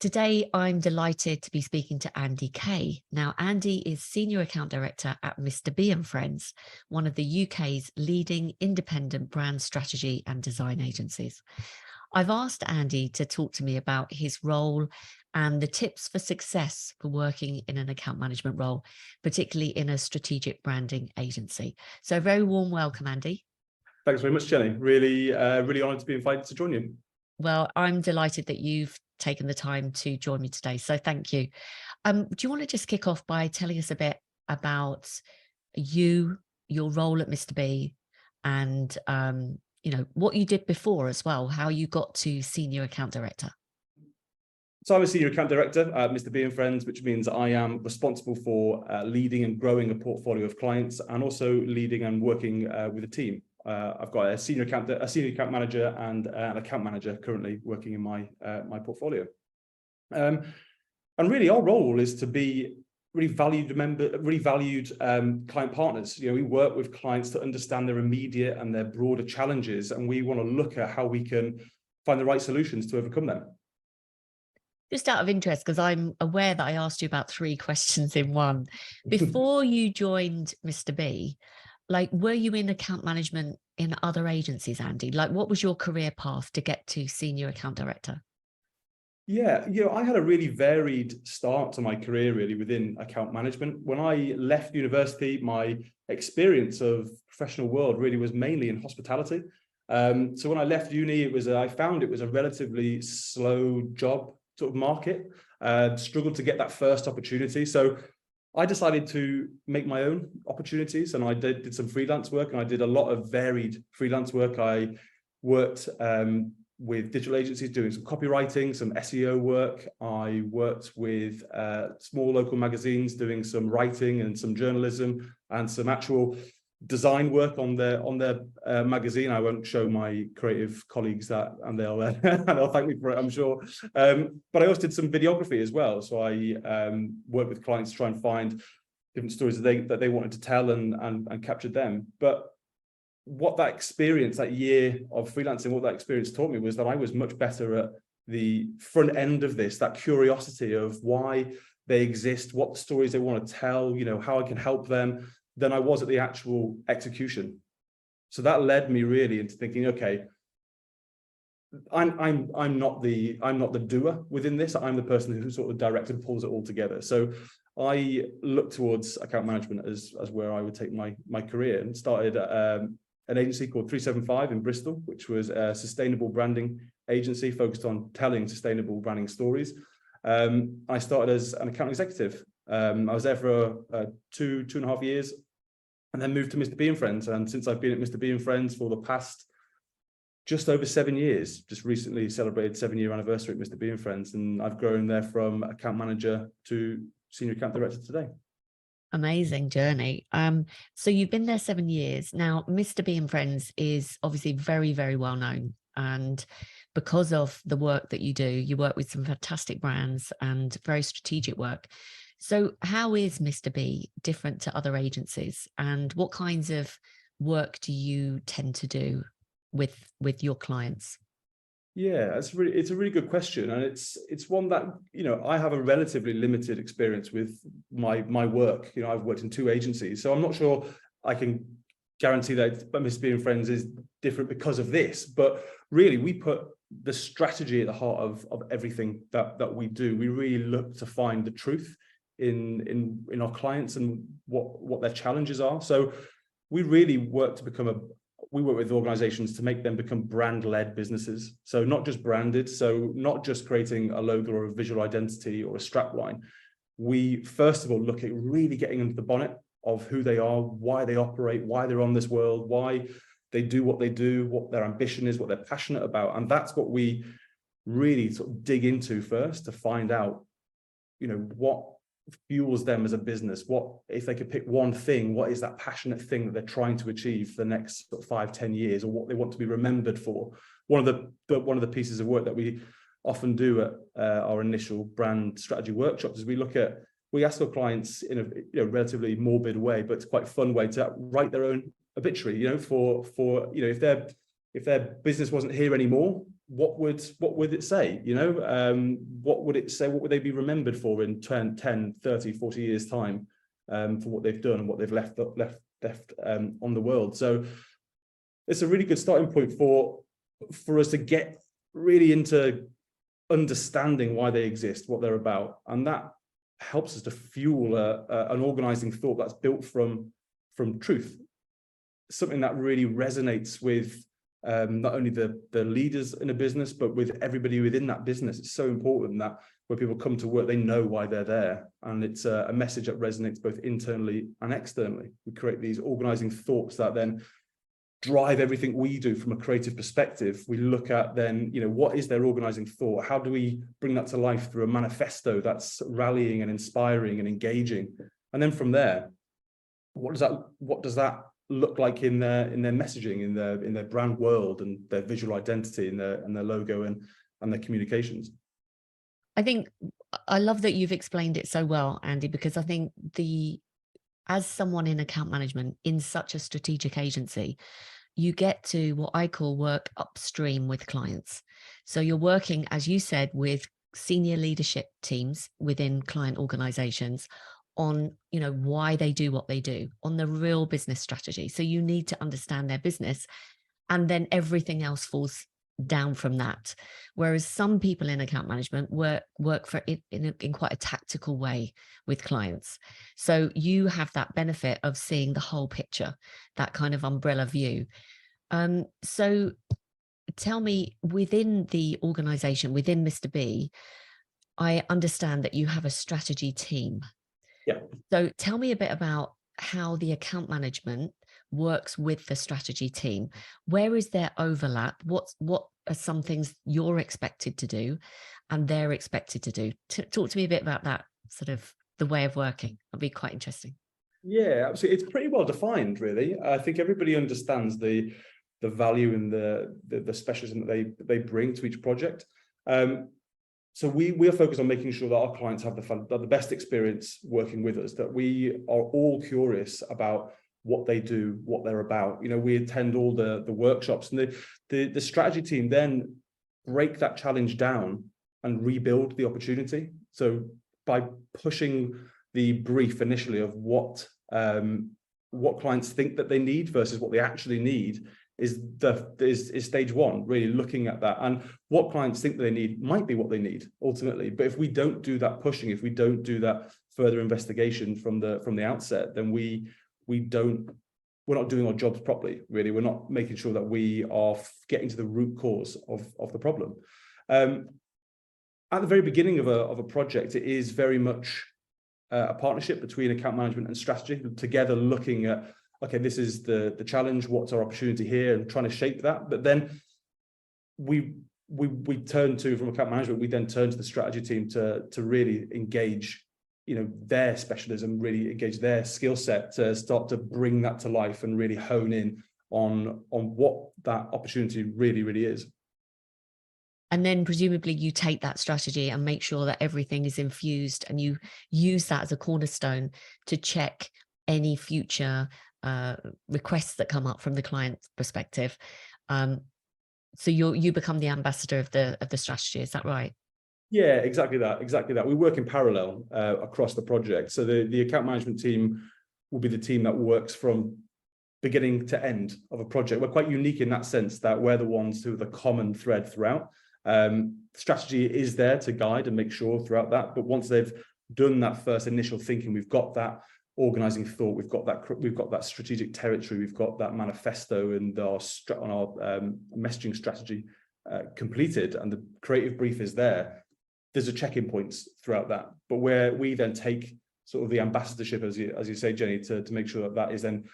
Today, I'm delighted to be speaking to Andy Kaye. Now, Andy is Senior Account Director at Mr. B and Friends, one of the UK's leading independent brand strategy and design agencies. I've asked Andy to talk to me about his role and the tips for success for working in an account management role, particularly in a strategic branding agency. So a very warm welcome, Andy. Thanks very much, Jenny. Really honoured to be invited to join you. Well, I'm delighted that you've taken the time to join me today. So thank you. Do you want to just kick off by telling us a bit about you, your role at Mr. B, and what you did before as well, how you got to Senior Account Director? So I'm a Senior Account Director at Mr. B and Friends, which means I am responsible for leading and growing a portfolio of clients and also leading and working with a team. I've got a senior account manager and an account manager currently working in my portfolio. And really, our role is to be really valued client partners. We work with clients to understand their immediate and their broader challenges, and we want to look at how we can find the right solutions to overcome them. Just out of interest, because I'm aware that I asked you about 3 questions in one. Before you joined Mr. B, were you in account management in other agencies, Andy? What was your career path to get to Senior Account Director? Yeah, I had a really varied start to my career really within account management. When I left university, my experience of professional world really was mainly in hospitality. So when I left uni, I found it was a relatively slow job sort of market, struggled to get that first opportunity. So I decided to make my own opportunities, and I did some freelance work, and I did a lot of varied freelance work. I worked with digital agencies doing some copywriting, some SEO work. I worked with small local magazines doing some writing and some journalism and some actual design work on their magazine. I won't show my creative colleagues that, and they'll thank me for it, I'm sure. But I also did some videography as well. So I worked with clients to try and find different stories that they wanted to tell and captured them. But what that experience, that year of freelancing, what that experience taught me was that I was much better at the front end of this, that curiosity of why they exist, what stories they want to tell, how I can help them, than I was at the actual execution. So that led me really into thinking, okay, I'm not the doer within this. I'm the person who sort of directs and pulls it all together. So I looked towards account management as where I would take my career, and started an agency called 375 in Bristol, which was a sustainable branding agency focused on telling sustainable branding stories. I started as an account executive. I was there for 2.5 years, and then moved to Mr. B and Friends. And since I've been at Mr. B and Friends for the past just over 7 years, just recently celebrated 7-year anniversary at Mr. B and Friends, and I've grown there from account manager to Senior Account Director today. Amazing journey. So you've been there 7 years. Now, Mr. B and Friends is obviously very, very well known. And because of the work that you do, you work with some fantastic brands and very strategic work. So how is Mr. B different to other agencies, and what kinds of work do you tend to do with your clients? Yeah, it's a really good question, and it's one that I have a relatively limited experience with my work. I've worked in 2 agencies, so I'm not sure I can guarantee that Mr. B and Friends is different because of this. But really, we put the strategy at the heart of everything that we do. We really look to find the truth in our clients and what their challenges are. So we really work with organizations to make them become brand-led businesses. So not just branded, so not just creating a logo or a visual identity or a strapline. We first of all look at really getting into the bonnet of who they are, why they operate, why they're on this world, why they do what they do, what their ambition is, what they're passionate about. And that's what we really sort of dig into first, to find out, what fuels them as a business. What, if they could pick one thing, what is that passionate thing that they're trying to achieve for the next sort of 5-10 years, or what they want to be remembered for. One of the pieces of work that we often do at our initial brand strategy workshops is we ask our clients in a relatively morbid way, but it's quite a fun way, to write their own obituary, for if their business wasn't here anymore, what would it say? What would it say? What would they be remembered for in 10, 30, 40 years time, for what they've done and what they've left on the world? So it's a really good starting point for us to get really into understanding why they exist, what they're about, and that helps us to fuel an organizing thought that's built from truth, something that really resonates with not only the leaders in a business, but with everybody within that business. It's so important that when people come to work, they know why they're there, and it's a message that resonates both internally and externally. We create these organizing thoughts that then drive everything we do from a creative perspective. We look at then, what is their organizing thought? How do we bring that to life through a manifesto that's rallying and inspiring and engaging? And then from there, what does that look like in their messaging, in their brand world and their visual identity and their logo and their communications? I think I love that you've explained it so well, Andy, because I think as someone in account management in such a strategic agency, you get to what I call work upstream with clients. So you're working, as you said, with senior leadership teams within client organizations on, why they do what they do, on the real business strategy. So you need to understand their business, and then everything else falls down from that. Whereas some people in account management work for it in quite a tactical way with clients. So you have that benefit of seeing the whole picture, that kind of umbrella view. So tell me, within the organization, within Mr. B, I understand that you have a strategy team. Yeah. So tell me a bit about how the account management works with the strategy team. Where is there overlap? What are some things you're expected to do and they're expected to do? Talk to me a bit about that, sort of the way of working. That'd be quite interesting. Yeah, absolutely. It's pretty well defined, really. I think everybody understands the value and the specialism that they bring to each project. So we are focused on making sure that our clients have the best experience working with us, that we are all curious about what they do, what they're about. We attend all the workshops, and the strategy team then break that challenge down and rebuild the opportunity. So by pushing the brief initially of what clients think that they need versus what they actually need is stage one, really looking at that. And what clients think they need might be what they need ultimately. But if we don't do that pushing, if we don't do that further investigation from the outset, then we're not doing our jobs properly, really. We're not making sure that we are getting to the root cause of the problem. At the very beginning of a project, it is very much a partnership between account management and strategy, together looking at, okay, this is the challenge, what's our opportunity here, and trying to shape that. But then we turn to, from account management, we then turn to the strategy team to really engage, their specialism, really engage their skill set to start to bring that to life and really hone in on what that opportunity really, really is. And then presumably you take that strategy and make sure that everything is infused, and you use that as a cornerstone to check any future requests that come up from the client's perspective. So you become the ambassador of the strategy. Is that right? Yeah, exactly that. We work in parallel across the project. So the account management team will be the team that works from beginning to end of a project. We're quite unique in that sense, that we're the ones who are the common thread throughout. Strategy is there to guide and make sure throughout that. But once they've done that first initial thinking, we've got that organizing thought, we've got that strategic territory, we've got that manifesto and our messaging strategy completed, and the creative brief is there. There's a check-in points throughout that, but where we then take sort of the ambassadorship, as you say, Jenny, to make sure that is then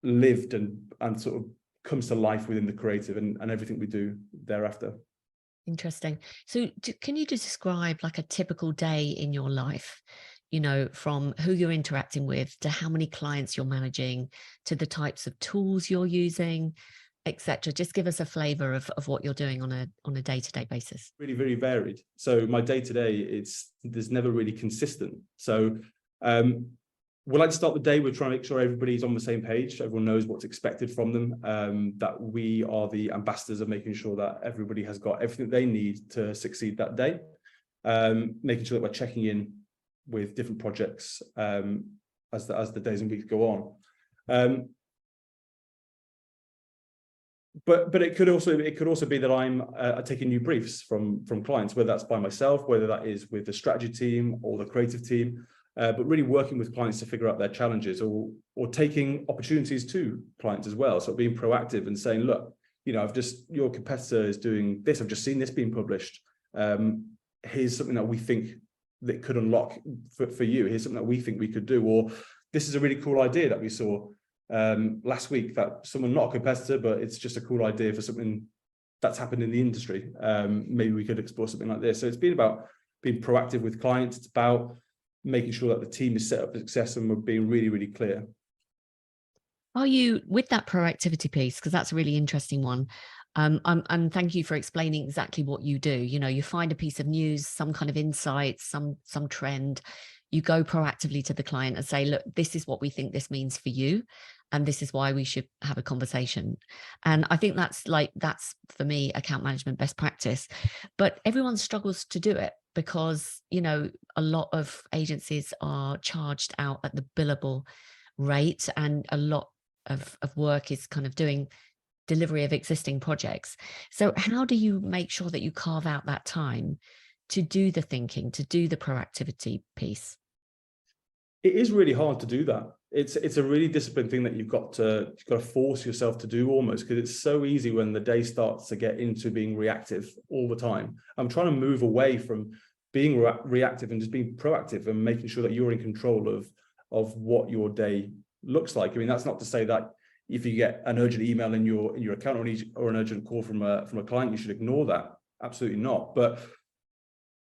lived and sort of comes to life within the creative and everything we do thereafter. Interesting. So can you just describe like a typical day in your life, from who you're interacting with to how many clients you're managing to the types of tools you're using, etc. Just give us a flavor of what you're doing on a day-to-day basis. Really, very varied. So my day-to-day, there's never really consistent. So we like to start the day with trying to make sure everybody's on the same page. Everyone knows what's expected from them, that we are the ambassadors of making sure that everybody has got everything they need to succeed that day. Making sure that we're checking in with different projects as the days and weeks go on. But it could also be that I'm taking new briefs from clients, whether that's by myself, whether that is with the strategy team or the creative team, but really working with clients to figure out their challenges, or taking opportunities to clients as well. So being proactive and saying, look, your competitor is doing this. I've just seen this being published. Here's something that we think that could unlock for you. Here's something that we think we could do, or this is a really cool idea that we saw last week, that someone, not a competitor, but it's just a cool idea for something that's happened in the industry. Maybe we could explore something like this. So it's been about being proactive with clients. It's about making sure that the team is set up for success, and we're being really, really clear. Are you, with that proactivity piece, because that's a really interesting one, and thank you for explaining exactly what you do. You find a piece of news, some kind of insight, some trend, you go proactively to the client and say, look, this is what we think this means for you, and this is why we should have a conversation. And I think that's for me, account management best practice. But everyone struggles to do it because, a lot of agencies are charged out at the billable rate, and a lot of work is kind of doing delivery of existing projects. So how do you make sure that you carve out that time to do the thinking, to do the proactivity piece? It is really hard to do that. It's a really disciplined thing that you've got to force yourself to do, almost, because it's so easy when the day starts to get into being reactive all the time. I'm trying to move away from being reactive and just being proactive and making sure that you're in control of what your day looks like. I mean, that's not to say that if you get an urgent email in your account, or an urgent call from a client, you should ignore that. Absolutely not. But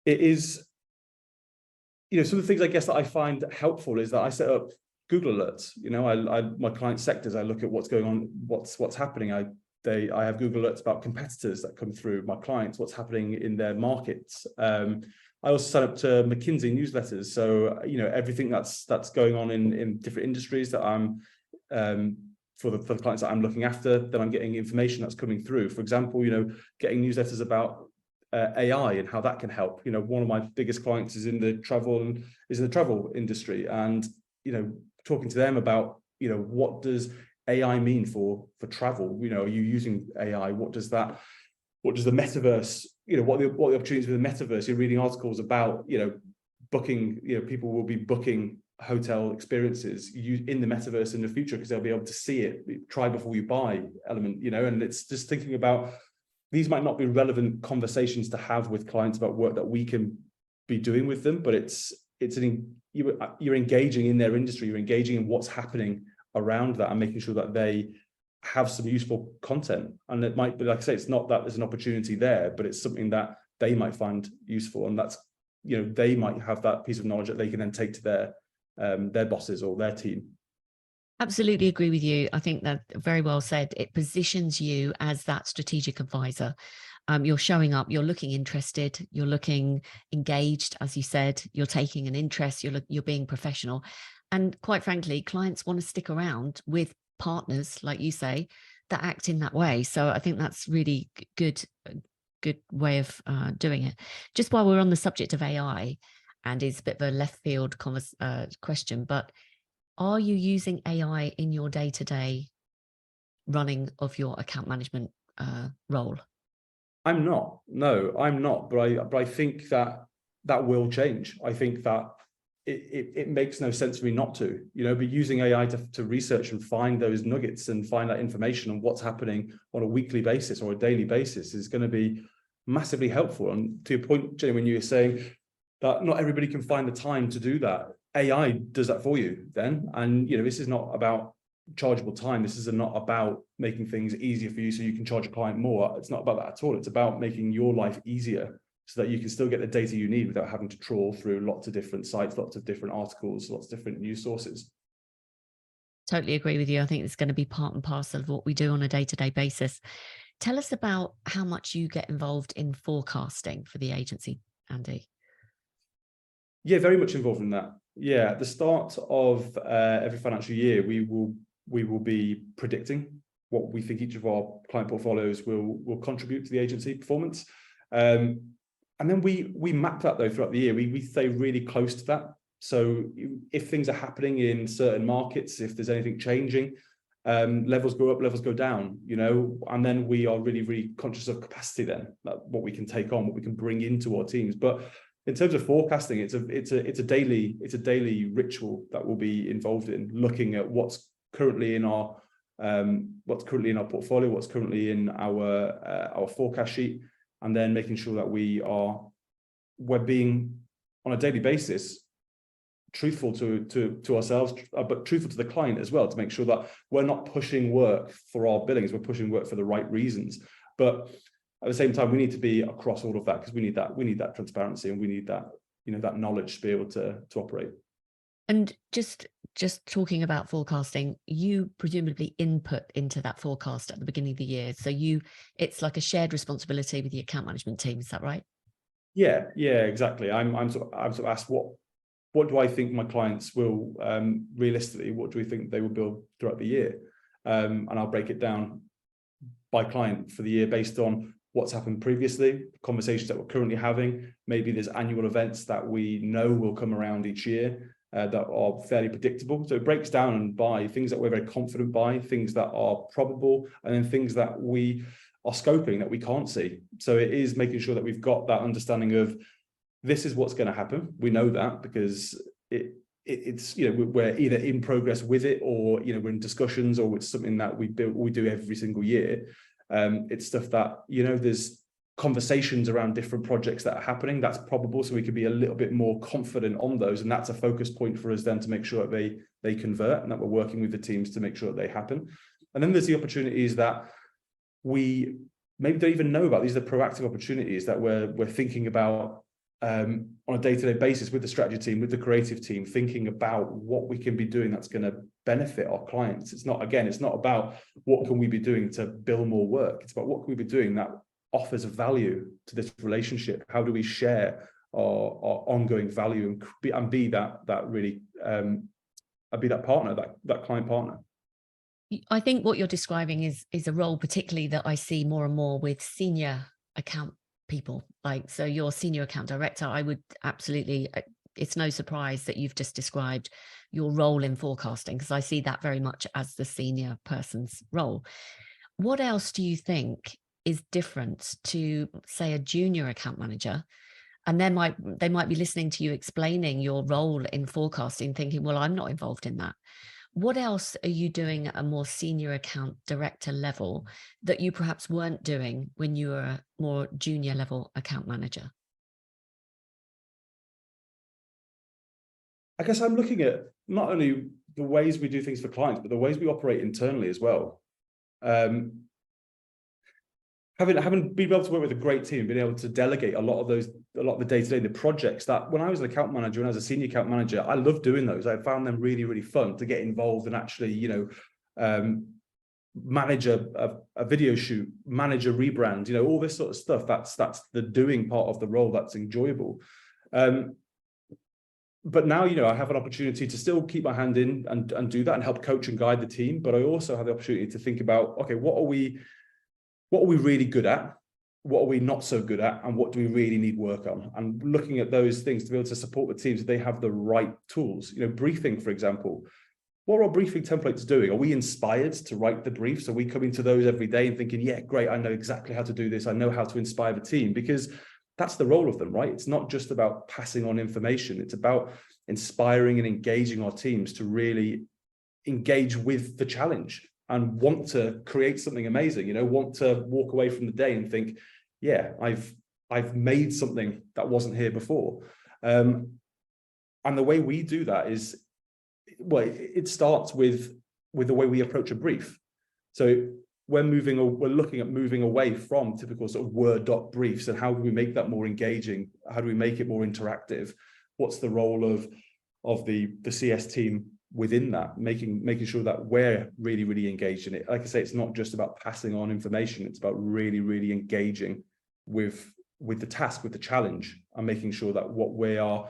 it is, some of the things I guess that I find helpful is that I set up Google alerts. My client sectors, I look at what's going on, what's happening. I have Google alerts about competitors that come through, my clients, what's happening in their markets. I also sign up to McKinsey newsletters. So, everything that's going on in different industries that I'm, for the clients that I'm looking after, then I'm getting information that's coming through. For example, getting newsletters about AI and how that can help. One of my biggest clients is in the travel industry, and talking to them about what does AI mean for travel? Are you using AI? What does the metaverse, what are the opportunities with the metaverse? You're reading articles about booking, people will be booking hotel experiences in the metaverse in the future, because they'll be able to see it, try before you buy element, and it's just thinking about, these might not be relevant conversations to have with clients about work that we can be doing with them, but you're engaging in their industry, you're engaging in what's happening around that, and making sure that they have some useful content. And it might be, like I say, it's not that there's an opportunity there, but it's something that they might find useful, and that's, they might have that piece of knowledge that they can then take to their bosses or their team. Absolutely agree with you. I think that very well said. It positions you as that strategic advisor. You're showing up, you're looking interested, you're looking engaged, as you said, you're taking an interest, you're being professional. And quite frankly, clients want to stick around with partners, like you say, that act in that way. So I think that's really good way of doing it. Just while we're on the subject of AI, and it's a bit of a left field question, but are you using AI in your day-to-day running of your account management role? I'm not. No, I'm not. But I think that will change. I think that it makes no sense for me not to. But using AI to research and find those nuggets and find that information on what's happening on a weekly basis or a daily basis is going to be massively helpful. And to your point, Jenny, when you were saying that not everybody can find the time to do that, AI does that for you then. And this is not about chargeable time. This is not about making things easier for you so you can charge a client more. It's not about that at all. It's about making your life easier so that you can still get the data you need without having to trawl through lots of different sites, lots of different articles, lots of different news sources. Totally agree with you. I think it's going to be part and parcel of what we do on a day-to-day basis. Tell us about how much you get involved in forecasting for the agency, Andy. Yeah, very much involved in that. Yeah, at the start of every financial year, we will be predicting what we think each of our client portfolios will contribute to the agency performance. And then we map that though throughout the year. We stay really close to that. So if things are happening in certain markets, if there's anything changing, levels go up, levels go down, and then we are really, really conscious of capacity then, what we can take on, what we can bring into our teams. But in terms of forecasting, it's a daily ritual that we'll be involved in, looking at what's currently in our portfolio, what's currently in our forecast sheet, and then making sure that we're being on a daily basis truthful to ourselves, but truthful to the client as well, to make sure that we're not pushing work for our billings, we're pushing work for the right reasons. But at the same time, we need to be across all of that, because we need that transparency, and we need that, that knowledge to be able to operate. And just talking about forecasting, you presumably input into that forecast at the beginning of the year. So it's like a shared responsibility with the account management team. Is that right? Yeah, exactly. I'm sort of asked what do I think my clients will realistically, what do we think they will build throughout the year? And I'll break it down by client for the year based on what's happened previously, conversations that we're currently having. Maybe there's annual events that we know will come around each year that are fairly predictable. So it breaks down by things that we're very confident by, things that are probable, and then things that we are scoping that we can't see. So it is making sure that we've got that understanding of, this is what's going to happen. We know that because it's we're either in progress with it, or we're in discussions, or it's something that we do every single year. It's stuff that there's conversations around different projects that are happening that's probable, so we could be a little bit more confident on those, and that's a focus point for us then to make sure that they convert, and that we're working with the teams to make sure that they happen. And then there's the opportunities that we maybe don't even know about. These are the proactive opportunities that we're thinking about on a day-to-day basis with the strategy team, with the creative team, thinking about what we can be doing that's going to benefit our clients. It's not about what can we be doing to bill more work. It's about what can we be doing that offers value to this relationship. How do we share our ongoing value and be that really be that partner, that client partner. I think what you're describing is a role particularly that I see more and more with senior account people. So your senior account director, I would absolutely, it's no surprise that you've just described your role in forecasting, because I see that very much as the senior person's role. What else do you think is different to, say, a junior account manager? And they might be listening to you explaining your role in forecasting, thinking, well, I'm not involved in that. What else are you doing at a more senior account director level that you perhaps weren't doing when you were a more junior level account manager? I guess I'm looking at not only the ways we do things for clients, but the ways we operate internally as well. Having been able to work with a great team, being able to delegate a lot of the day-to-day, the projects that when I was an account manager and as a senior account manager, I loved doing those. I found them really, really fun to get involved and actually, manage a video shoot, manage a rebrand, all this sort of stuff. That's the doing part of the role that's enjoyable. But now, I have an opportunity to still keep my hand in and do that and help coach and guide the team. But I also have the opportunity to think about, okay, what are we really good at? What are we not so good at? And what do we really need work on? And looking at those things to be able to support the teams so they have the right tools. Briefing, for example. What are our briefing templates doing? Are we inspired to write the briefs? Are we coming to those every day and thinking, yeah, great, I know exactly how to do this. I know how to inspire the team, because that's the role of them, right? It's not just about passing on information. It's about inspiring and engaging our teams to really engage with the challenge and want to create something amazing, want to walk away from the day and think, yeah, I've made something that wasn't here before. And the way we do that is, well, it starts with the way we approach a brief. So we're looking at moving away from typical sort of Word doc briefs, and how do we make that more engaging? How do we make it more interactive? What's the role of the CS team within that, making sure that we're really, really engaged in it? Like I say, it's not just about passing on information. It's about really, really engaging with the task, with the challenge, and making sure that what we are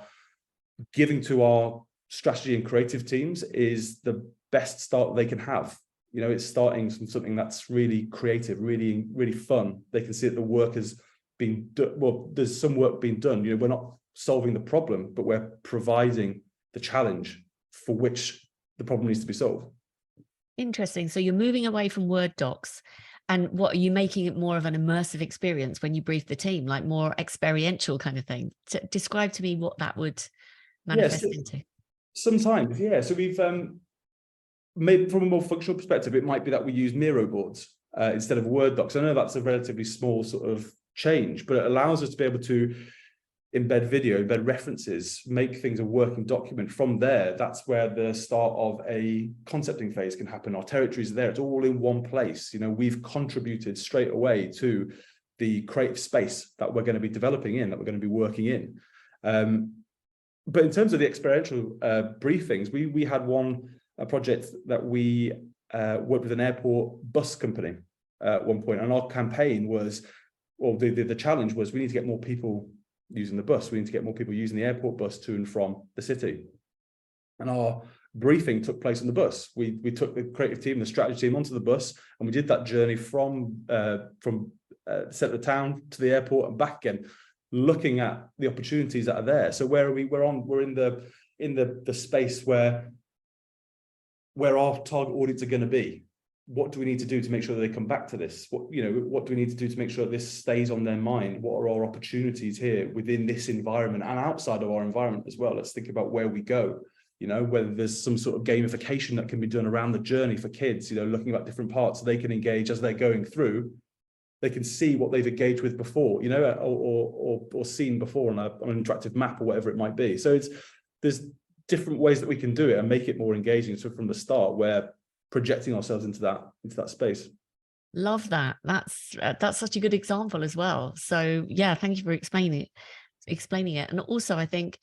giving to our strategy and creative teams is the best start they can have. You know, it's starting from something that's really creative, really, really fun. They can see that the work has been done. Well, there's some work being done. You know, we're not solving the problem, but we're providing the challenge for which the problem needs to be solved. Interesting. So you're moving away from Word docs, and what are you making it more of an immersive experience when you brief the team, like more experiential kind of thing? Describe to me what that would Yes, manifest into. sometimes, yeah. So we've maybe from a more functional perspective, it might be that we use Miro boards instead of Word docs. I know that's a relatively small sort of change, but it allows us to be able to embed video, embed references, make things a working document. From there, that's where the start of a concepting phase can happen. Our territories are there. It's all in one place. You know, we've contributed straight away to the creative space that we're going to be developing in, that we're going to be working in. But in terms of the experiential briefings, we had a project that we worked with an airport bus company at one point, and our campaign was, or the challenge was, we need to get more people using the bus. We need to get more people using the airport bus to and from the city. And our briefing took place on the bus. We took the creative team, the strategy team onto the bus, and we did that journey from the centre of town to the airport and back again, looking at the opportunities that are there. So where are we? We're in the space where our target audience are going to be. What do we need to do to make sure that they come back to this? What do we need to do to make sure that this stays on their mind? What are our opportunities here within this environment and outside of our environment as well? Let's think about where we go, you know, whether there's some sort of gamification that can be done around the journey for kids, you know, looking at different parts so they can engage as they're going through. They can see what they've engaged with before, you know, or seen before on an interactive map or whatever it might be. So there's different ways that we can do it and make it more engaging. So from the start, we're projecting ourselves into that space. Love that. That's such a good example as well. So yeah, thank you for explaining it. And also, I think,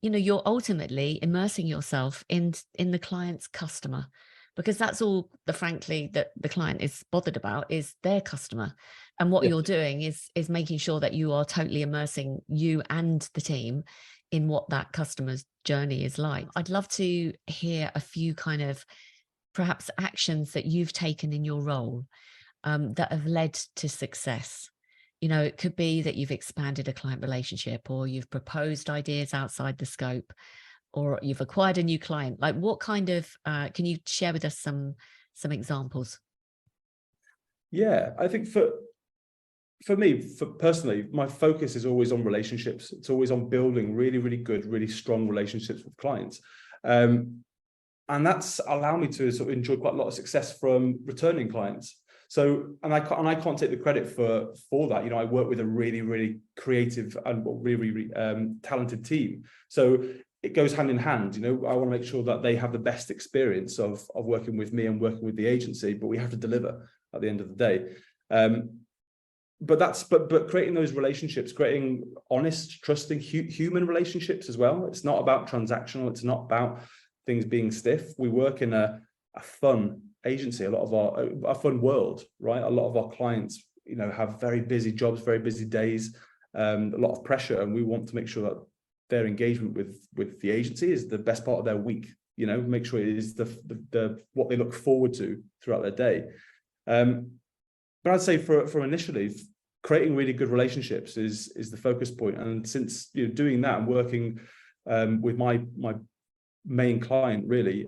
you know, you're ultimately immersing yourself in the client's customer, because that's all frankly that the client is bothered about, is their customer. And what Yes. you're doing is making sure that you are totally immersing you and the team in what that customer's journey is like. I'd love to hear a few kind of perhaps actions that you've taken in your role that have led to success. You know, it could be that you've expanded a client relationship, or you've proposed ideas outside the scope, or you've acquired a new client. Like, what kind of can you share with us some examples? Yeah, I think for me, personally, my focus is always on relationships. It's always on building really, really good, really strong relationships with clients. And that's allowed me to sort of enjoy quite a lot of success from returning clients. So, and I can't take the credit for that. You know, I work with a really, really creative and really, really talented team. So it goes hand in hand. You know, I want to make sure that they have the best experience of working with me and working with the agency, but we have to deliver at the end of the day. But creating those relationships, creating honest, trusting, human relationships as well. It's not about transactional. It's not about things being stiff. We work in a fun agency, a lot of our fun world, right? A lot of our clients, you know, have very busy jobs, very busy days, a lot of pressure, and we want to make sure that their engagement with the agency is the best part of their week. You know, make sure it is the what they look forward to throughout their day. But I'd say for initially, creating really good relationships is the focus point. And since, you know, doing that and working with my main client, really,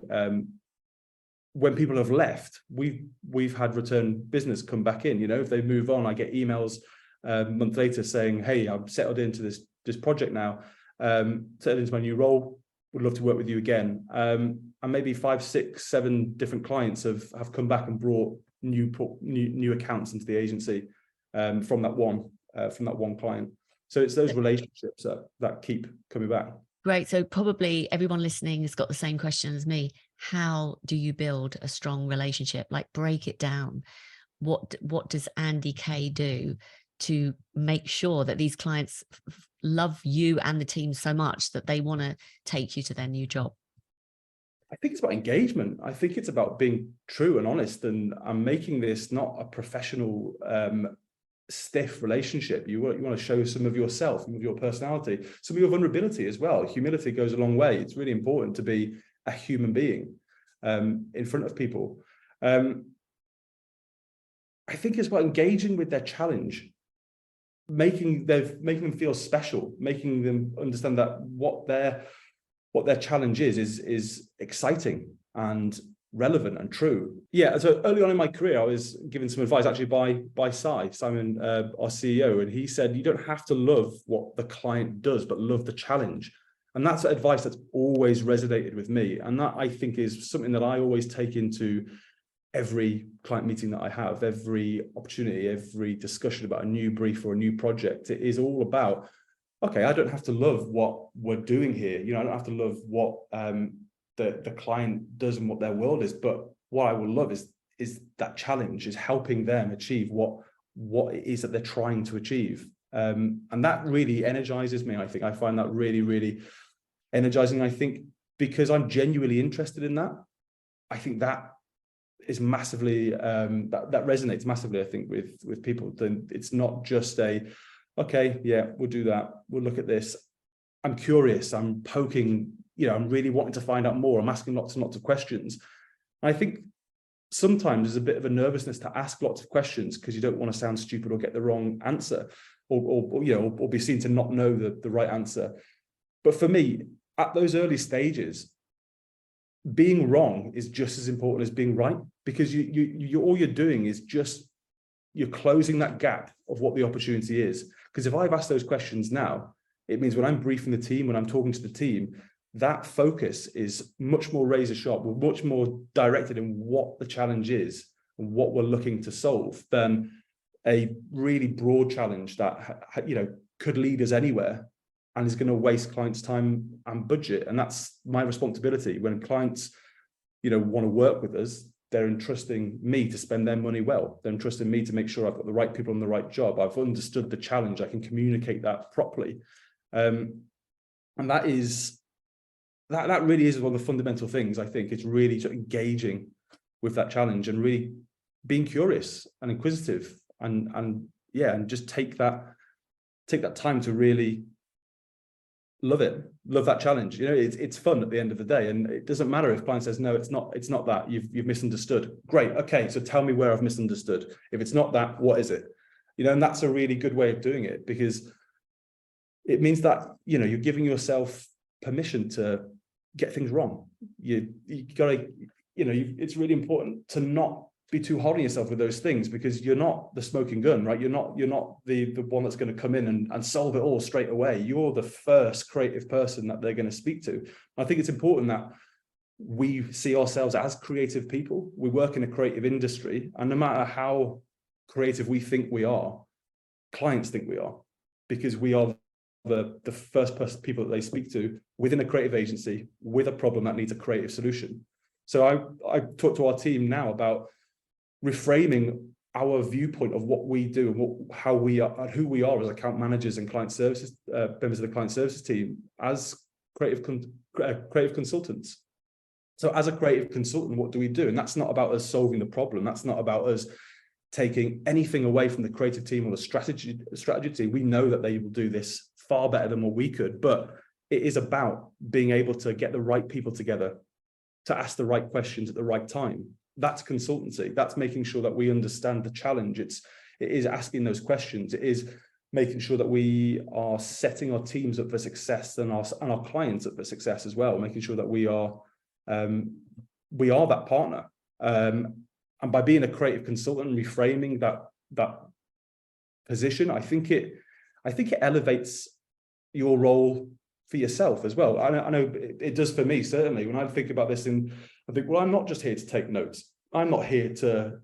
when people have left, we've had return business come back in. You know, if they move on, I get emails a month later saying, "Hey, I'm settled into this project now, settled into my new role. Would love to work with you again." And maybe 5, 6, 7 different clients have come back and brought new accounts into the agency from that one client. So it's those relationships that keep coming back. Great. So probably everyone listening has got the same question as me. How do you build a strong relationship? Like, break it down. What does Andy Kaye do to make sure that these clients love you and the team so much that they want to take you to their new job? I think it's about engagement. I think it's about being true and honest, and I'm making this not a professional stiff relationship. You want to show some of yourself, some of your personality, some of your vulnerability as well. Humility goes a long way. It's really important to be a human being in front of people. I think it's about engaging with their challenge, making them feel special, making them understand that what their challenge is exciting and relevant and true. Yeah, so early on in my career, I was given some advice actually by Simon, our CEO, and he said, you don't have to love what the client does, but love the challenge. And that's advice that's always resonated with me. And that, I think, is something that I always take into every client meeting that I have, every opportunity, every discussion about a new brief or a new project. It is all about, okay, I don't have to love what we're doing here. I don't have to love what the client does and what their world is, but what I will love is that challenge, is helping them achieve what it is that they're trying to achieve. And that really energizes me. I think I find that really, really energizing. I think because I'm genuinely interested in that, I think that is massively that resonates massively, I think, with people. Then it's not just okay, yeah, we'll do that, we'll look at this. I'm curious, I'm poking, I'm really wanting to find out more. I'm asking lots and lots of questions. I think sometimes there's a bit of a nervousness to ask lots of questions because you don't want to sound stupid or get the wrong answer, or be seen to not know the right answer. But for me, at those early stages, being wrong is just as important as being right, because you all you're doing is just, you're closing that gap of what the opportunity is. Because if I've asked those questions now, it means when I'm briefing the team, when I'm talking to the team, that focus is much more razor sharp, much more directed in what the challenge is and what we're looking to solve, than a really broad challenge that could lead us anywhere and is going to waste clients' time and budget. And that's my responsibility. When clients want to work with us, they're entrusting me to spend their money well. They're entrusting me to make sure I've got the right people on the right job. I've understood the challenge. I can communicate that properly. And that really is one of the fundamental things. I think it's really engaging with that challenge and really being curious and inquisitive and just take that time to really love that challenge. It's fun at the end of the day, and it doesn't matter if client says no, it's not that, you've misunderstood. Great, okay, so tell me where I've misunderstood. If it's not that, what is it? And that's a really good way of doing it, because it means that you're giving yourself permission to get things wrong. You gotta, it's really important to not be too hard on yourself with those things, because you're not the smoking gun, right? You're not the one that's going to come in and solve it all straight away. You're the first creative person that they're going to speak to. I think it's important that we see ourselves as creative people. We work in a creative industry, and no matter how creative we think we are, clients think we are, because we are the first people that they speak to within a creative agency with a problem that needs a creative solution. So I talk to our team now about reframing our viewpoint of what we do and how we are and who we are as account managers and client services members of the client services team as creative consultants. So as a creative consultant, what do we do? And that's not about us solving the problem. That's not about us taking anything away from the creative team or the strategy team. We know that they will do this far better than what we could, but it is about being able to get the right people together to ask the right questions at the right time. That's consultancy. That's making sure that we understand the challenge. It is asking those questions. It is making sure that we are setting our teams up for success and our clients up for success as well. Making sure that we are that partner. And by being a creative consultant, reframing that position, I think it elevates your role for yourself as well. I know it does for me, certainly. When I think about this, and I think, well, I'm not just here to take notes. I'm not here to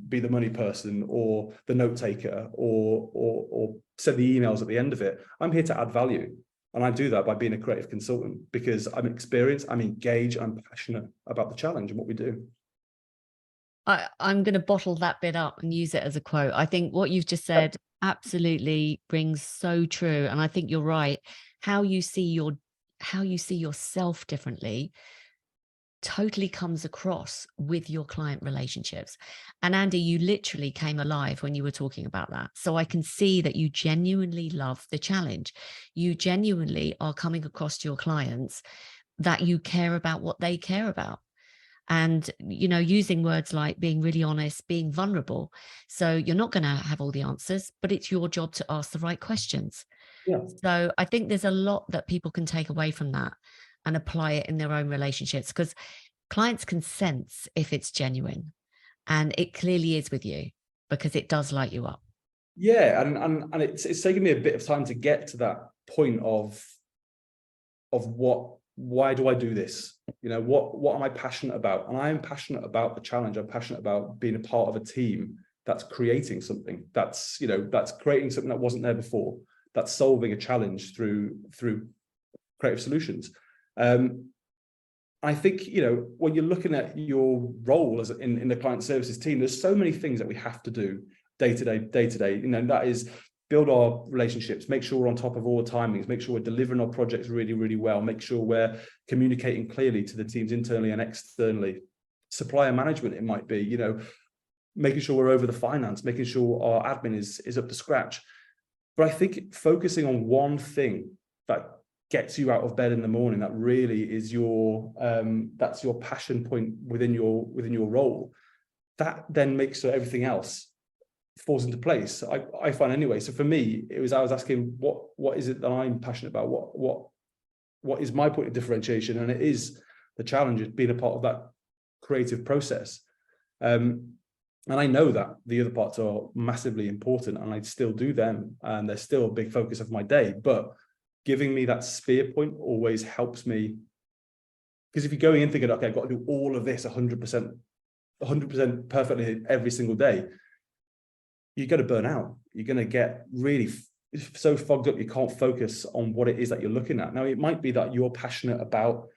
be the money person or the note taker or send the emails at the end of it. I'm here to add value. And I do that by being a creative consultant, because I'm experienced, I'm engaged, I'm passionate about the challenge and what we do. I'm going to bottle that bit up and use it as a quote. I think what you've just said absolutely rings so true. And I think you're right. How you see yourself differently totally comes across with your client relationships. And Andy, you literally came alive when you were talking about that. So I can see that you genuinely love the challenge. You genuinely are coming across to your clients that you care about what they care about. And, you know, using words like being really honest, being vulnerable. So you're not going to have all the answers, but it's your job to ask the right questions. Yeah. So I think there's a lot that people can take away from that and apply it in their own relationships, because clients can sense if it's genuine, and it clearly is with you because it does light you up. Yeah, and it's taken me a bit of time to get to that point of why do I do this? You know, what am I passionate about? And I am passionate about the challenge. I'm passionate about being a part of a team that's creating something, that's, you know, that's creating something that wasn't there before, that's solving a challenge through creative solutions. I think, you know, when you're looking at your role as in the client services team, there's so many things that we have to do day to day, you know, that is build our relationships, make sure we're on top of all the timings, make sure we're delivering our projects really, really well, make sure we're communicating clearly to the teams internally and externally. Supplier management, it might be, you know, making sure we're over the finance, making sure our admin is up to scratch. But I think focusing on one thing that gets you out of bed in the morning, that really is your that's your passion point within your role, that then makes sure everything else falls into place. I find anyway. So for me, it was, I was asking what is it that I'm passionate about? What is my point of differentiation? And it is the challenge of being a part of that creative process. And I know that the other parts are massively important, and I still do them, and they're still a big focus of my day. But giving me that spear point always helps me, because if you're going in thinking, okay, I've got to do all of this 100% perfectly every single day, you're going to burn out. You're going to get really so fogged up you can't focus on what it is that you're looking at. Now, it might be that you're passionate about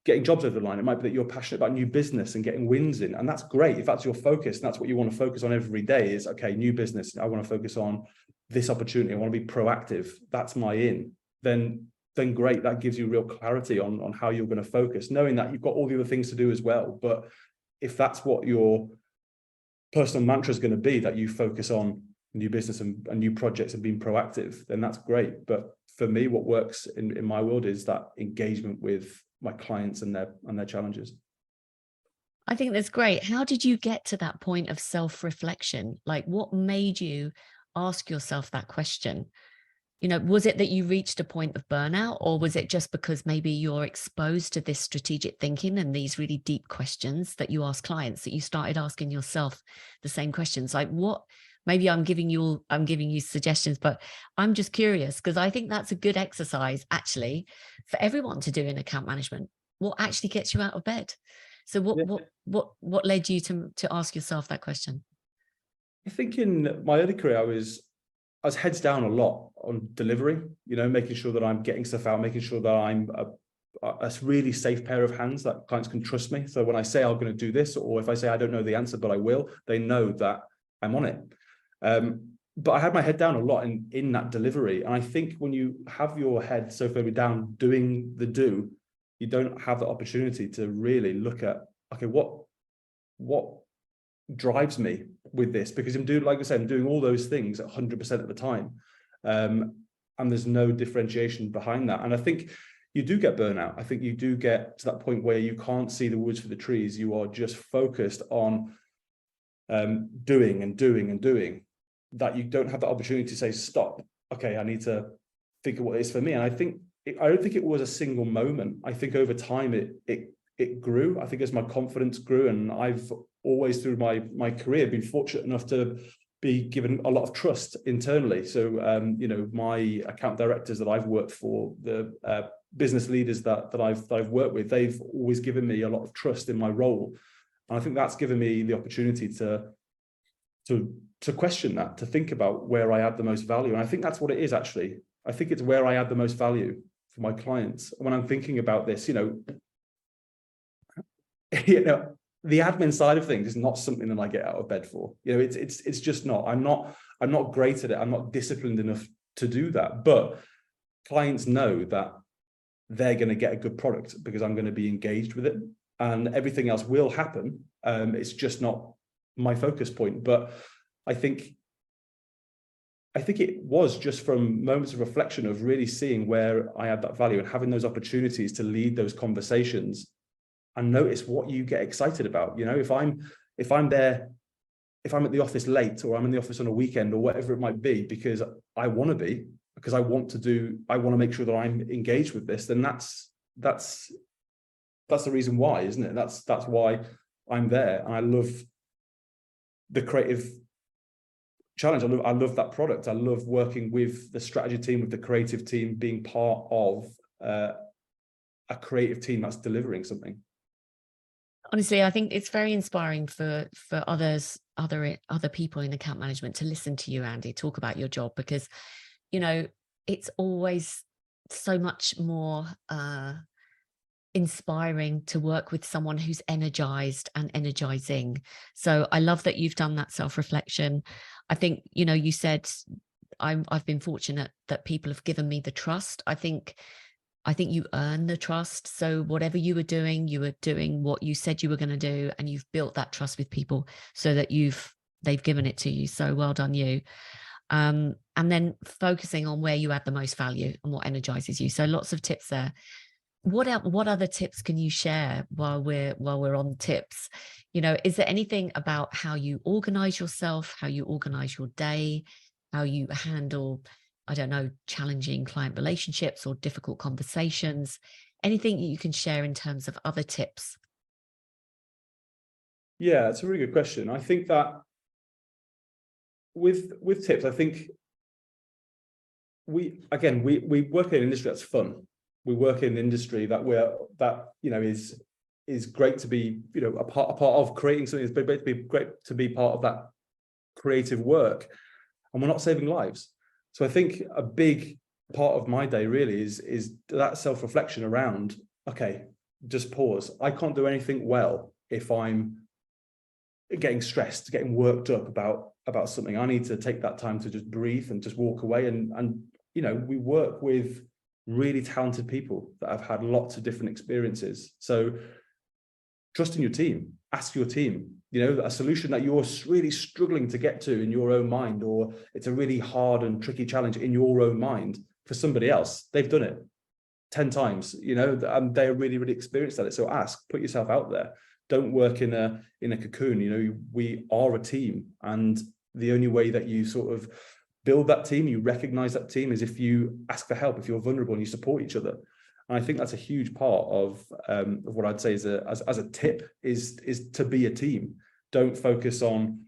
getting jobs over the line. It might be that you're passionate about new business and getting wins in, and that's great. If that's your focus, and that's what you want to focus on every day, is okay, new business, I want to focus on this opportunity, I want to be proactive, that's my in, then great. That gives you real clarity on how you're going to focus, knowing that you've got all the other things to do as well. But if that's what your personal mantra is going to be, that you focus on new business and new projects and being proactive, then that's great. But for me, what works in my world is that engagement with my clients and their challenges. I think that's great. How did you get to that point of self-reflection? Like, what made you ask yourself that question? You know, was it that you reached a point of burnout, or was it just because maybe you're exposed to this strategic thinking and these really deep questions that you ask clients, that you started asking yourself the same questions? Like, what, maybe I'm giving you suggestions, but I'm just curious, because I think that's a good exercise actually for everyone to do in account management. What actually gets you out of bed? So Yeah. what led you to ask yourself that question? I think in my early career, I was heads down a lot on delivery, you know, making sure that I'm getting stuff out, making sure that I'm a really safe pair of hands, that clients can trust me. So when I say I'm going to do this, or if I say I don't know the answer, but I will, they know that I'm on it. But I had my head down a lot in that delivery. And I think when you have your head so firmly down doing the do, you don't have the opportunity to really look at, okay, what drives me with this, because I'm doing, like I said, I'm doing all those things 100% of the time, and there's no differentiation behind that. And I think you do get burnout. I think you do get to that point where you can't see the woods for the trees. You are just focused on doing and doing and doing, that you don't have the opportunity to say, stop, okay, I need to think of what it is for me. And I don't think it was a single moment. I think over time it grew. I think as my confidence grew, and I've always through my career been fortunate enough to be given a lot of trust internally. So you know, my account directors that I've worked for, the business leaders that I've worked with, they've always given me a lot of trust in my role. And I think that's given me the opportunity to question that, to think about where I add the most value. And I think that's what it is actually. I think it's where I add the most value for my clients. When I'm thinking about this, you know, the admin side of things is not something that I get out of bed for. You know, it's just not. I'm not great at it. I'm not disciplined enough to do that. But clients know that they're going to get a good product because I'm going to be engaged with it, and everything else will happen. It's just not my focus point. But I think it was just from moments of reflection of really seeing where I add that value and having those opportunities to lead those conversations and notice what you get excited about. If I'm there, if I'm at the office late, or I'm in the office on a weekend, or whatever it might be, because I want to be, because I want to make sure that I'm engaged with this, then that's the reason why, isn't it? That's why I'm there. And I love the creative challenge. I love that product. I love working with the strategy team, with the creative team, being part of a creative team that's delivering something. Honestly, I think it's very inspiring for other people in account management to listen to you, Andy, talk about your job, because it's always so much more inspiring to work with someone who's energized and energizing. So I love that you've done that self-reflection. I think, you said I've been fortunate that people have given me the trust. I think you earn the trust. So whatever you were doing what you said you were going to do, and you've built that trust with people so that they've given it to you. So well done, you. And then focusing on where you add the most value and what energizes you. So lots of tips there. What other tips can you share while we're on tips? Is there anything about how you organize yourself, how you organize your day, how you handle, I don't know, challenging client relationships or difficult conversations? Anything you can share in terms of other tips? Yeah, it's a really good question. I think that with tips, I think we work in an industry that's fun. We work in an industry that is great to be a part of creating something. It's great to be part of that creative work, and we're not saving lives. So I think a big part of my day really is that self-reflection around, okay, just pause. I can't do anything well if I'm getting stressed, getting worked up about something. I need to take that time to just breathe and just walk away. And we work with really talented people that have had lots of different experiences. So trust in your team, ask your team, a solution that you're really struggling to get to in your own mind, or it's a really hard and tricky challenge in your own mind. For somebody else, they've done it 10 times, and they're really, really experienced at it. So put yourself out there. Don't work in a cocoon. We are a team, and the only way that you sort of build that team, you recognize that team, is if you ask for help, if you're vulnerable and you support each other. And I think that's a huge part of what I'd say as a tip is to be a team. Don't focus on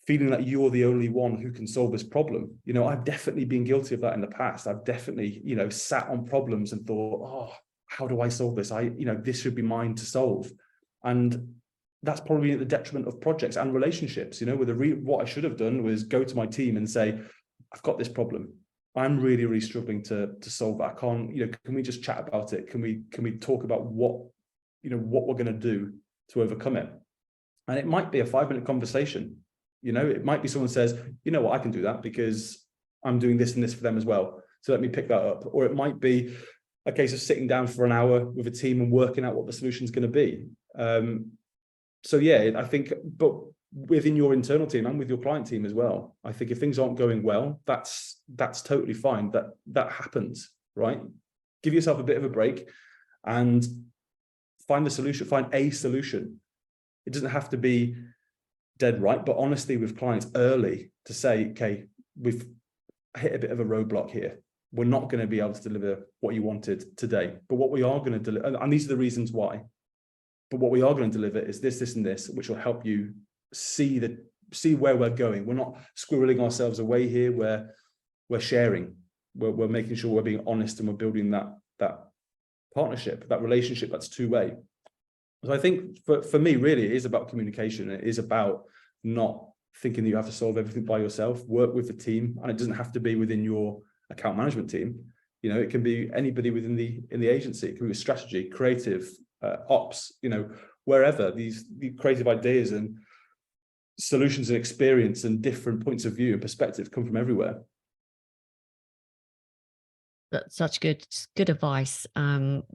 feeling that you're the only one who can solve this problem. I've definitely been guilty of that in the past. I've definitely, sat on problems and thought, oh, how do I solve this? This should be mine to solve. And that's probably at the detriment of projects and relationships. What I should have done was go to my team and say, I've got this problem. I'm really, really struggling to solve that. I can't, can we just chat about it? Can we talk about what we're going to do to overcome it? And it might be a 5-minute conversation. It might be someone says, I can do that because I'm doing this and this for them as well. So let me pick that up. Or it might be a case of sitting down for an hour with a team and working out what the solution is going to be. So yeah, I think, but within your internal team and with your client team as well, I think if things aren't going well, that's totally fine. That happens, right? Give yourself a bit of a break and find a solution. It doesn't have to be dead right, but honestly with clients early to say, okay, we've hit a bit of a roadblock here. We're not going to be able to deliver what you wanted today, but what we are going to deliver, and these are the reasons why, but what we are going to deliver is this, this, and this, which will help you see where we're going. We're not squirreling ourselves away here. We're sharing. We're making sure we're being honest, and we're building that partnership, that relationship that's two-way. So I think for me, really, it is about communication. It is about not thinking that you have to solve everything by yourself. Work with the team, and it doesn't have to be within your account management team. It can be anybody within the agency. It can be strategy, creative, ops. Wherever the creative ideas and solutions and experience and different points of view and perspective come from everywhere. That's such good advice,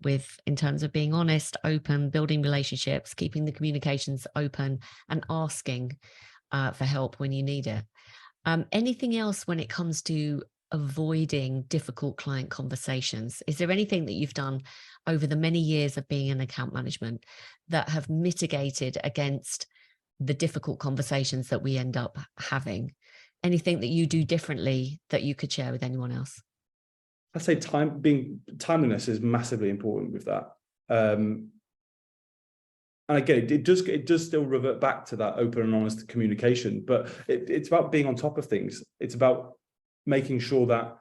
with in terms of being honest, open, building relationships, keeping the communications open, and asking for help when you need it. Anything else when it comes to avoiding difficult client conversations? Is there anything that you've done over the many years of being in account management that have mitigated against the difficult conversations that we end up having? Anything that you do differently that you could share with anyone else? I'd say timeliness is massively important with that. And again, it does still revert back to that open and honest communication, but it's about being on top of things. It's about making sure that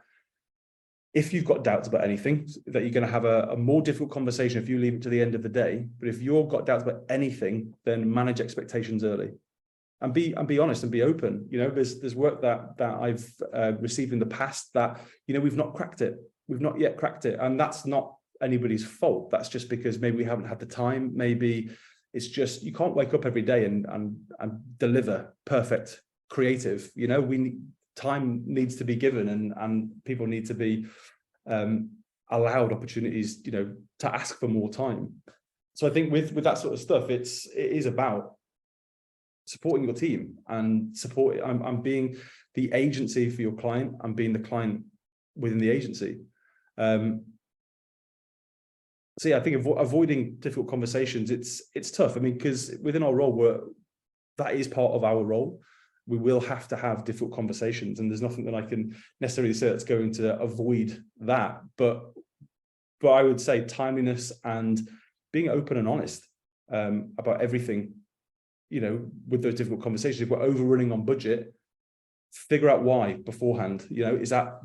if you've got doubts about anything, that you're going to have a more difficult conversation if you leave it to the end of the day. But if you've got doubts about anything, then manage expectations early. And be honest and be open. You know, there's work that I've received in the past that, you know, we've not cracked it. We've not yet cracked it. And that's not anybody's fault. That's just because maybe we haven't had the time. Maybe it's just, you can't wake up every day and deliver perfect creative. You know, time needs to be given, and people need to be allowed opportunities, you know, to ask for more time. So I think with that sort of stuff, it is about supporting your team and I'm being the agency for your client. I'm being the client within the agency. So yeah, I think avoiding difficult conversations, it's tough. I mean, because within our role, that is part of our role. We will have to have difficult conversations, and there's nothing that I can necessarily say that's going to avoid that. But I would say timeliness and being open and honest about everything. You know, with those difficult conversations, if we're overrunning on budget, figure out why beforehand. You know, is that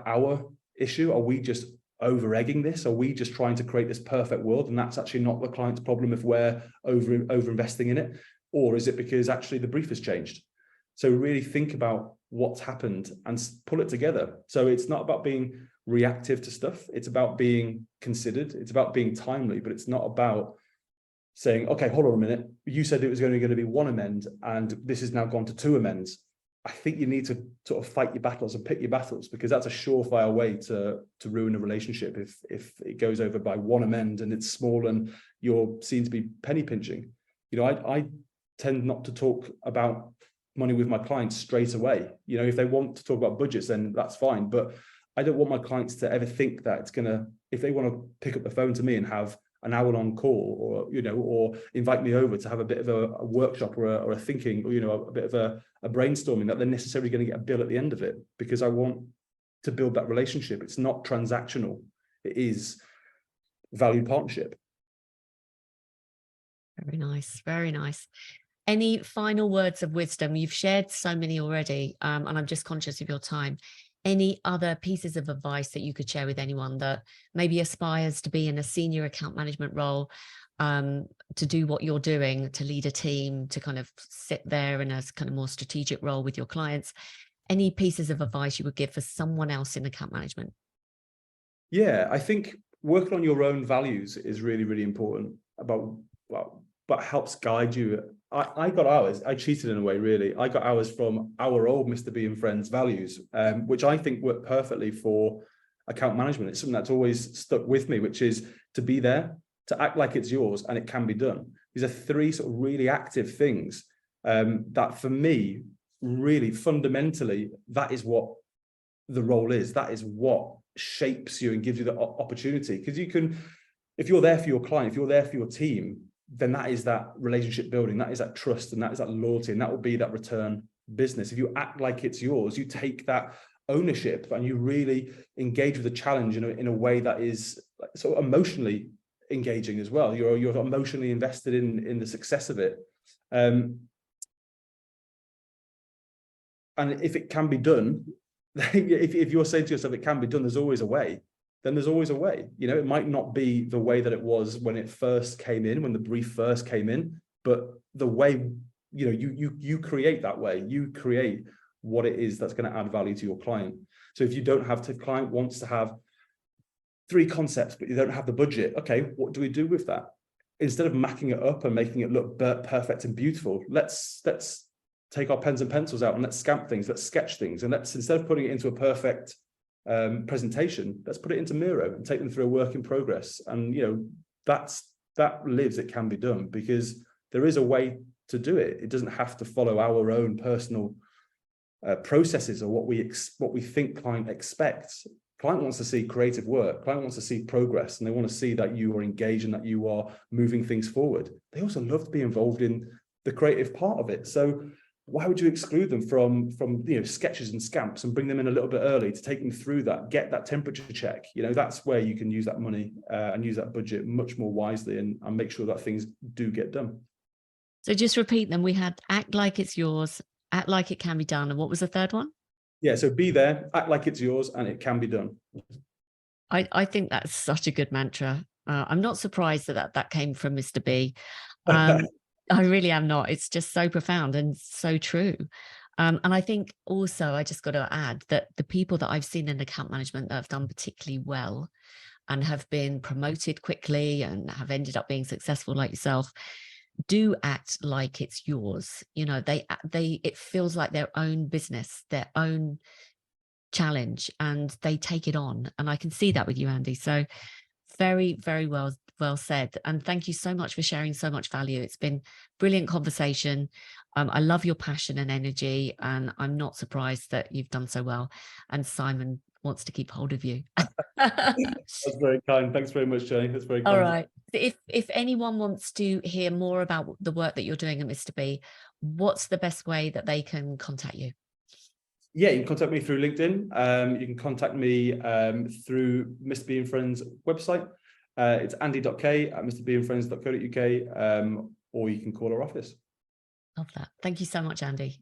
our issue? Are we just over egging this? Are we just trying to create this perfect world, and that's actually not the client's problem if we're over investing in it? Or is it because actually the brief has changed? So really think about what's happened and pull it together. So it's not about being reactive to stuff. It's about being considered. It's about being timely, but it's not about saying, okay, hold on a minute, you said it was only going to be one amend and this has now gone to 2 amends. I think you need to sort of fight your battles and pick your battles, because that's a surefire way to ruin a relationship if it goes over by 1 amend and it's small and you're seen to be penny pinching. You know, I tend not to talk about money with my clients straight away. You know, if they want to talk about budgets, then that's fine. But I don't want my clients to ever think that it's gonna, if they want to pick up the phone to me and have an hour-long call, or, you know, or invite me over to have a bit of a workshop or a thinking, or, you know, a bit of a brainstorming, that they're necessarily going to get a bill at the end of it, because I want to build that relationship. It's not transactional. It is valued partnership. Very nice. Very nice. Any final words of wisdom? You've shared so many already, and I'm just conscious of your time. Any other pieces of advice that you could share with anyone that maybe aspires to be in a senior account management role, to do what you're doing, to lead a team, to kind of sit there in a kind of more strategic role with your clients? Any pieces of advice you would give for someone else in account management? Yeah, I think working on your own values is really, really important, but helps guide you. I got ours. I cheated in a way, really. I got ours from our old Mr. B and Friends values, which I think work perfectly for account management. It's something that's always stuck with me, which is to be there, to act like it's yours, and it can be done. These are 3 sort of really active things that, for me, really fundamentally, that is what the role is. That is what shapes you and gives you the opportunity. Because you can, if you're there for your client, if you're there for your team, then that is that relationship building, that is that trust, and that is that loyalty, and that will be that return business. If you act like it's yours, you take that ownership and you really engage with the challenge in a way that is sort of emotionally engaging as well. You're emotionally invested in the success of it. And if it can be done, if you're saying to yourself it can be done, there's always a way. Then there's always a way. You know, it might not be the way that it was when it first came in, when the brief first came in, but the way, you know, you create that way. You create what it is that's going to add value to your client. So if you don't have, the client wants to have 3 concepts, but you don't have the budget, okay, what do we do with that? Instead of macking it up and making it look perfect and beautiful, let's take our pens and pencils out and let's scamp things, let's sketch things, and let's, instead of putting it into a perfect presentation, let's put it into Miro and take them through a work in progress. And, that lives, it can be done, because there is a way to do it. It doesn't have to follow our own personal processes or what we think client expects. Client wants to see creative work. Client wants to see progress, and they want to see that you are engaged and that you are moving things forward. They also love to be involved in the creative part of it. So why would you exclude them from sketches and scamps and bring them in a little bit early to take them through that, get that temperature check? That's where you can use that money and use that budget much more wisely and make sure that things do get done. So just repeat them. We had act like it's yours, act like it can be done. And what was the third one? Yeah, so be there, act like it's yours, and it can be done. I think that's such a good mantra. I'm not surprised that came from Mr. B. I really am not. It's just so profound and so true. And I think also, I just got to add that the people that I've seen in account management that have done particularly well and have been promoted quickly and have ended up being successful like yourself do act like it's yours. It feels like their own business, their own challenge, and they take it on. And I can see that with you, Andy. So very, very well said. And thank you so much for sharing so much value. It's been brilliant conversation. I love your passion and energy, and I'm not surprised that you've done so well. And Simon wants to keep hold of you. That's very kind. Thanks very much, Jenny. That's very kind. All right. If anyone wants to hear more about the work that you're doing at Mr. B, what's the best way that they can contact you? Yeah, you can contact me through LinkedIn. You can contact me through Mr. B and Friends website. It's andy.kaye@mrbeandfriends.co.uk, or you can call our office. Love that. Thank you so much, Andy.